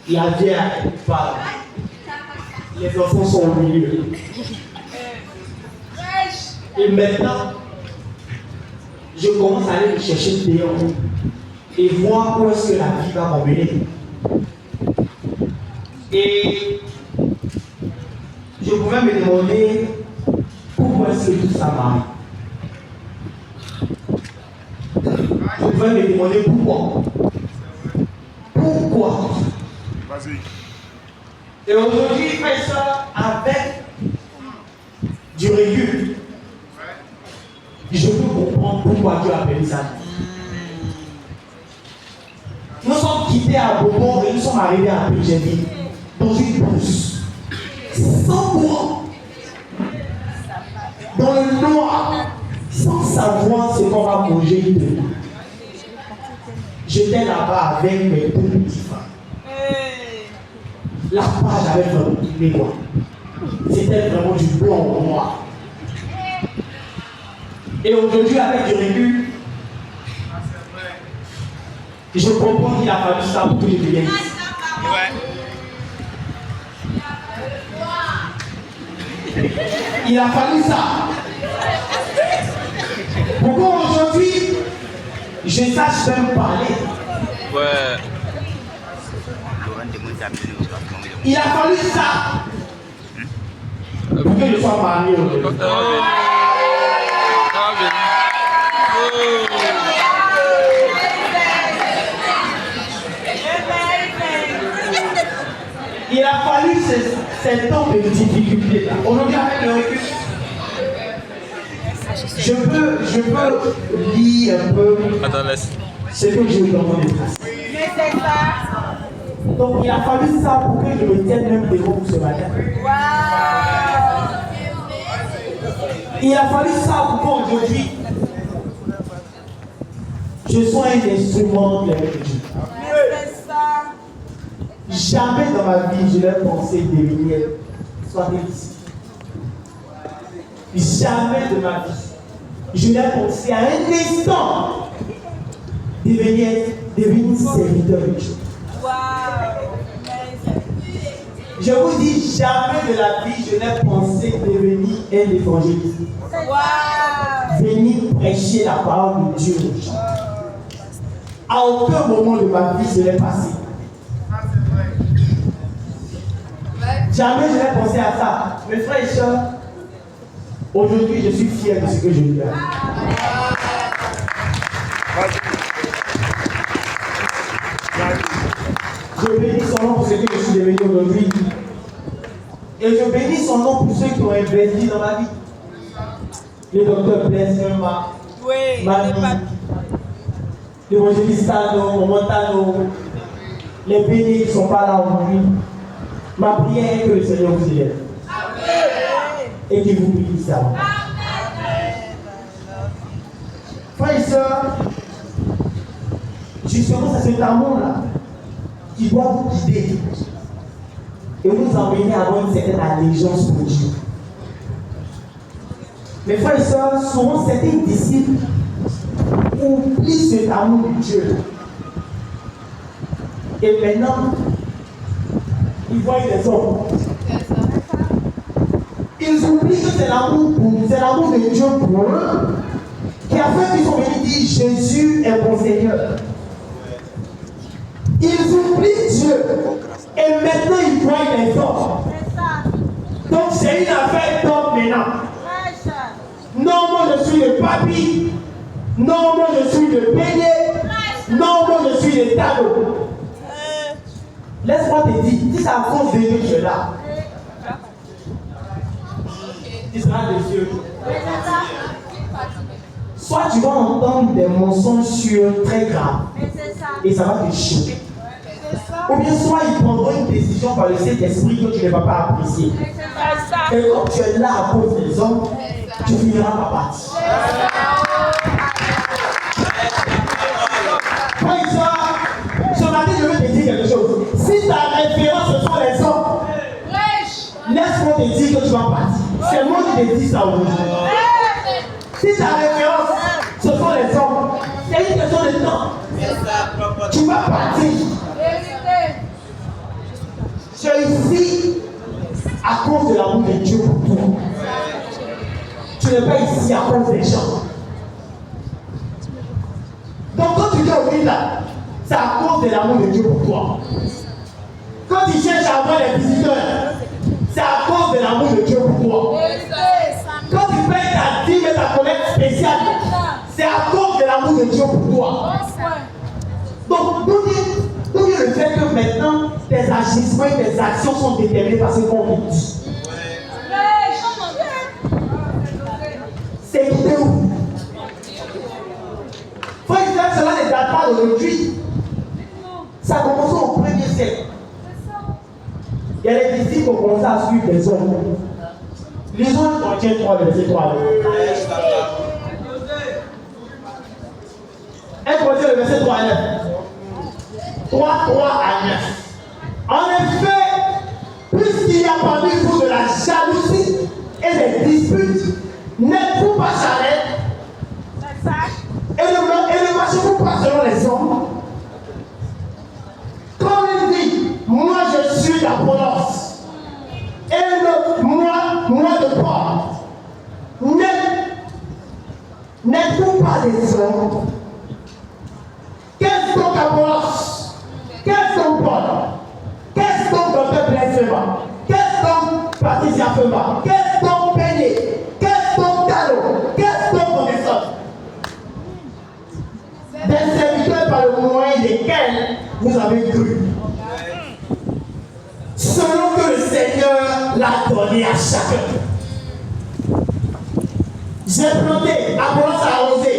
La vieille à quelque part là-bas. Les enfants sont au milieu. Et maintenant, je commence à aller me chercher dehors et voir où est-ce que la vie va m'emmener. Et je pouvais me demander pourquoi est-ce que tout ça m'arrive. Je pouvais me demander pourquoi. Pourquoi? Vas-y. Et aujourd'hui, il fait ça avec du recul. Je peux comprendre pourquoi Dieu a appelé ça. Nous sommes quittés à Bobo et nous sommes arrivés à Péjéville dans une brousse, sans courant, dans le noir, sans savoir ce qu'on va manger demain. J'étais là-bas avec mes deux petits frères. La page avait vraiment les quoi. C'était vraiment du blanc au noir. Et aujourd'hui, avec du recul, je comprends qu'il a fallu ça pour que je devienne ici. Il a fallu ça. Pourquoi aujourd'hui, je sache même parler. Ouais. Il a fallu ça pour que je sois marié aujourd'hui. Il a fallu ces temps de difficulté là. Aujourd'hui, avec le recul, je peux lire un peu ce que j'ai eu dans mon traces. Donc il a fallu ça pour que je me tienne même debout ce matin. Il a fallu ça pour qu'aujourd'hui, je sois un instrument de l'évangile. Jamais dans ma vie je n'ai pensé devenir soit ici. Jamais de ma vie je n'ai pensé à un instant devenir serviteur de Dieu. Je vous dis, jamais de la vie je n'ai pensé devenir un évangéliste. Venir prêcher la parole de Dieu aux gens. À aucun moment de ma vie je l'ai passé. Jamais je n'ai pensé à ça. Mes frères et sœurs, aujourd'hui je suis fier de ce que je vis. Je bénis son nom pour ce que je suis devenu aujourd'hui. Et je bénis son nom pour ceux qui ont investi dans ma vie. Le docteur Blaise, Mami, l'évangéliste Tano, Montano, les bénis qui ne sont pas là aujourd'hui. Ma prière est que le Seigneur vous élève. Et qu'il vous bénisse ça. Frères et sœurs, justement, c'est cet amour-là qui doit vous guider et vous emmener à avoir une certaine allégeance pour Dieu. Mes frères et sœurs, souvent certains disciples oublient cet amour de Dieu. Et maintenant, ils voient les hommes. Ils oublient que c'est l'amour de Dieu pour eux qui a fait qu'ils sont venus dire Jésus est mon Seigneur. Ils oublient Dieu et maintenant ils voient les hommes. Donc c'est une affaire d'homme maintenant. Non, moi je suis le papi. Non, moi je suis le béné. Non, moi je suis le tableau. Laisse-moi te dire, si c'est à cause de Dieu que tu es là, tu seras déçu. Soit tu vas entendre des mensonges très graves et ça va te choquer. Ou bien soit ils prendront une décision par le Saint-Esprit que tu ne vas pas apprécier. Et quand tu es là à cause des hommes, tu finiras par partir. Ce matin, je veux te dire quelque chose. Si ta référence ce sont les hommes, laisse-moi te dire que tu vas partir. C'est moi qui te dis ça aujourd'hui. Si ta référence ce sont les hommes, c'est une question de temps. Tu vas partir. Tu es ici à cause de l'amour de Dieu pour toi. Tu n'es pas ici à cause des gens. Donc quand tu viens au village, c'est à cause de l'amour de Dieu pour toi. Quand tu cherches à avoir des visiteurs, c'est à cause de l'amour de Dieu pour toi. Quand tu payes ta dîme et ta collecte spéciale, c'est à cause de l'amour de Dieu pour toi. Donc, d'où vient le fait que maintenant, tes agissements et tes actions sont déterminés par ce qu'on dit. C'est écouté où? Faut dire que cela ne date pas d'aujourd'hui. Ça a commencé au 1er siècle. Il y a les disciples qui ont commencé à suivre des hommes. Lisons 1 Corinthiens 3, verset 3. 1 Corinthiens, le verset 3 à 9. 3 à 9. En effet, puisqu'il y a parmi vous de la jalousie et des disputes, n'êtes-vous pas charnels? Et ne marchez-vous pas selon les hommes? Comme il dit, moi je suis d'Apollos, et moi de Paul. N'êtes-vous pas des hommes? Qu'est-ce donc Apollos? Qu'est-ce donc Paul? Qu'est-ce donc Dr. Blaise Fema? Qu'est-ce donc Patricia Fema? Qu'est-ce donc Peigné? Qu'est-ce donc Gallo? Qu'est-ce donc Connaissance? Des serviteurs par le moyen desquels vous avez cru. Selon que le Seigneur l'a donné à chacun. J'ai planté, Apollos a arrosé,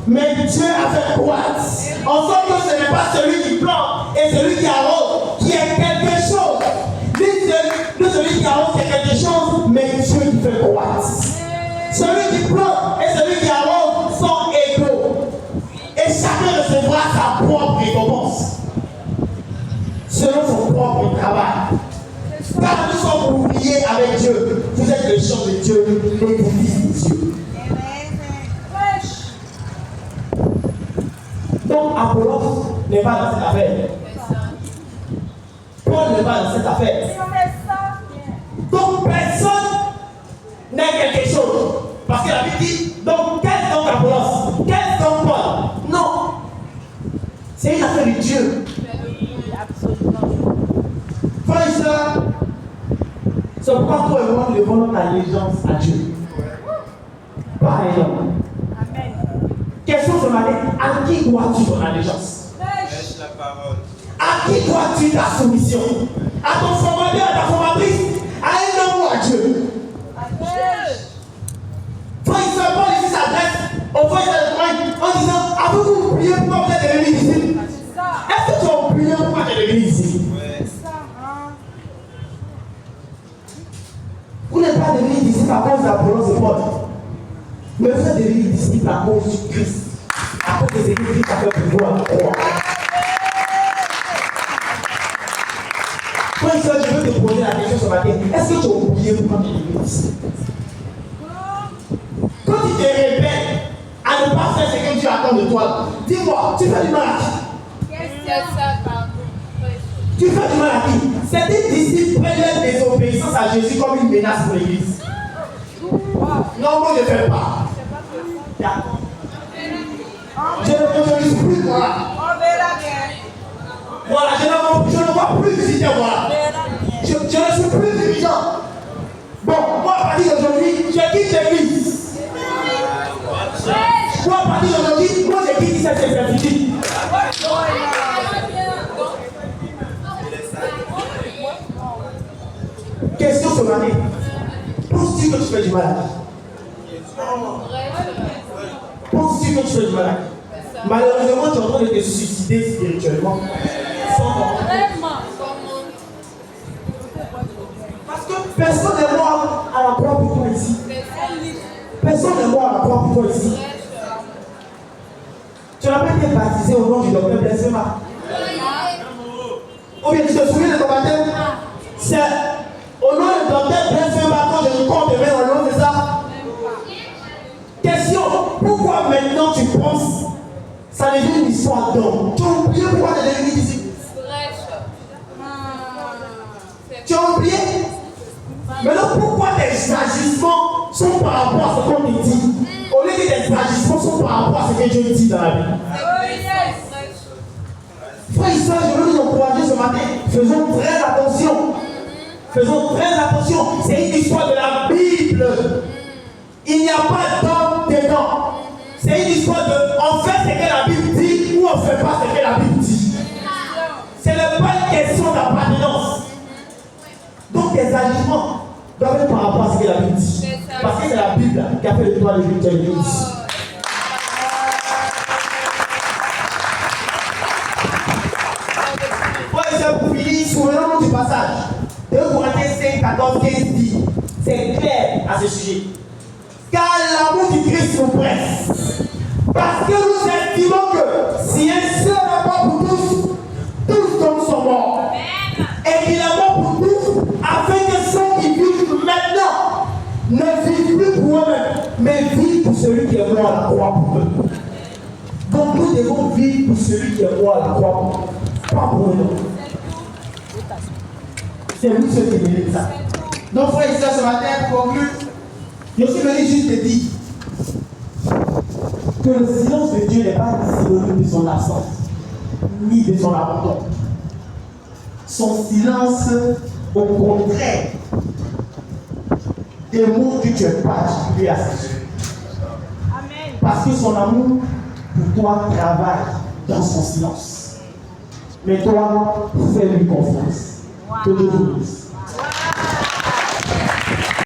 mais Dieu a fait croître. En sorte que ce n'est pas celui qui plante et celui qui arrose qui est quelque chose. Ni celui qui arrose qui est quelque chose, mais Dieu qui fait croître. Celui qui plante et celui qui arrose sont égaux. Et chacun recevra sa propre récompense. Selon son propre travail. Car nous sommes ouvriers avec Dieu. Vous êtes le champ de Dieu et vous fils de Dieu. Donc Apollos n'est pas dans cette affaire. Paul n'est pas dans cette affaire. Donc personne n'est quelque chose. Parce que la Bible dit, donc qu'est-ce donc Apollos? Qu'est-ce donc Paul? Non. C'est une affaire de Dieu. Frères et sœurs, c'est pourquoi toi et moi nous devons notre allégeance à Dieu. Par exemple. Question ce matin, à qui dois-tu ton allégeance? À qui dois-tu ta soumission? À ton formateur, à ta formatrice, à un homme ou à Dieu? Frère et sœur, Paul ici s'adresse aux frères et sœurs en disant, avez-vous oublié pourquoi vous êtes devenu ici? Est-ce que tu as oublié pourquoi tu es devenu ici? Vous n'êtes pas devenu disciple à cause d'Apollos et Paul. Mais vous êtes devenu disciple à cause du Christ. À cause de ce que Christ a fait pour vous à la croix. Frère et sœur, je veux te poser la question ce matin. Est-ce que tu as oublié pourquoi tu es devenu ici? Quand tu te répètes à ne pas faire ce que Dieu attend de toi, dis-moi, tu fais du mal à qui? Tu fais du mal à qui? Certains disciples prennent leur désobéissance à Jésus comme une menace pour l'église. Non, moi je ne fais pas. D'accord. Je ne suis plus, voilà. Voilà, je ne vois plus visiter, voilà. Je ne suis plus dirigeant. Bon, moi à partir d'aujourd'hui, je quitte l'église. Moi à partir d'aujourd'hui, moi je quitte cette servitude. Question ce matin. Penses-tu que tu fais du mal à qui? Penses-tu que tu fais du mal à qui? Malheureusement, tu es en train de te suicider spirituellement. Parce que personne n'est mort à la croix pour toi ici. Personne n'est mort à la croix pour toi ici. Tu n'as pas été baptisé au nom du docteur Blaise Fema. Ou bien tu te souviens de ton baptême? C'est au nom du docteur Blaise Fema quand je compte demain au nom de ça. Question, pourquoi maintenant tu penses ça devient une histoire d'homme? Tu as oublié pourquoi tu es devenu ici? Tu as oublié? Maintenant pourquoi tes agissements sont par rapport à ce qu'on te dit? Au lieu que tes agissements sont par rapport à ce que Dieu dit dans la Bible. Frère et sœur, je veux nous encourager ce matin. Faisons très attention. Faisons très attention. C'est une histoire de la Bible. Il n'y a pas d'homme dedans. C'est une histoire de on fait ce que la Bible dit ou on ne fait pas ce que la Bible dit. Ce n'est pas une question d'appartenance tes agissements doivent être par rapport à ce que la Bible dit. Parce que c'est la Bible qui a fait de toi le victoire de l'Église. Pour finir, souvenons-nous du passage. 2 Corinthiens 5, 14, 15 dit, c'est clair à ce sujet. Car l'amour du Christ nous presse. Parce que nous estimons que si un seul est mort pour tous, tous donc sont morts. Et qu'il est mort pour tous, afin que ceux qui vivent maintenant ne vivent plus pour eux-mêmes, mais vivent pour celui qui est mort à la croix pour eux. Donc nous devons vivre pour celui qui est mort à la croix pour nous, pas pour nous. C'est lui ce qui mérite ça. Donc frères et sœurs, ce matin, pour conclure, je suis venu juste te dire que le silence de Dieu n'est pas synonyme de son absence, ni de son abandon. Son silence, au contraire, démontre que tu es particulier à ses yeux. Parce que son amour pour toi travaille dans son silence. Mais toi, fais-lui confiance. Que Dieu vous bénisse.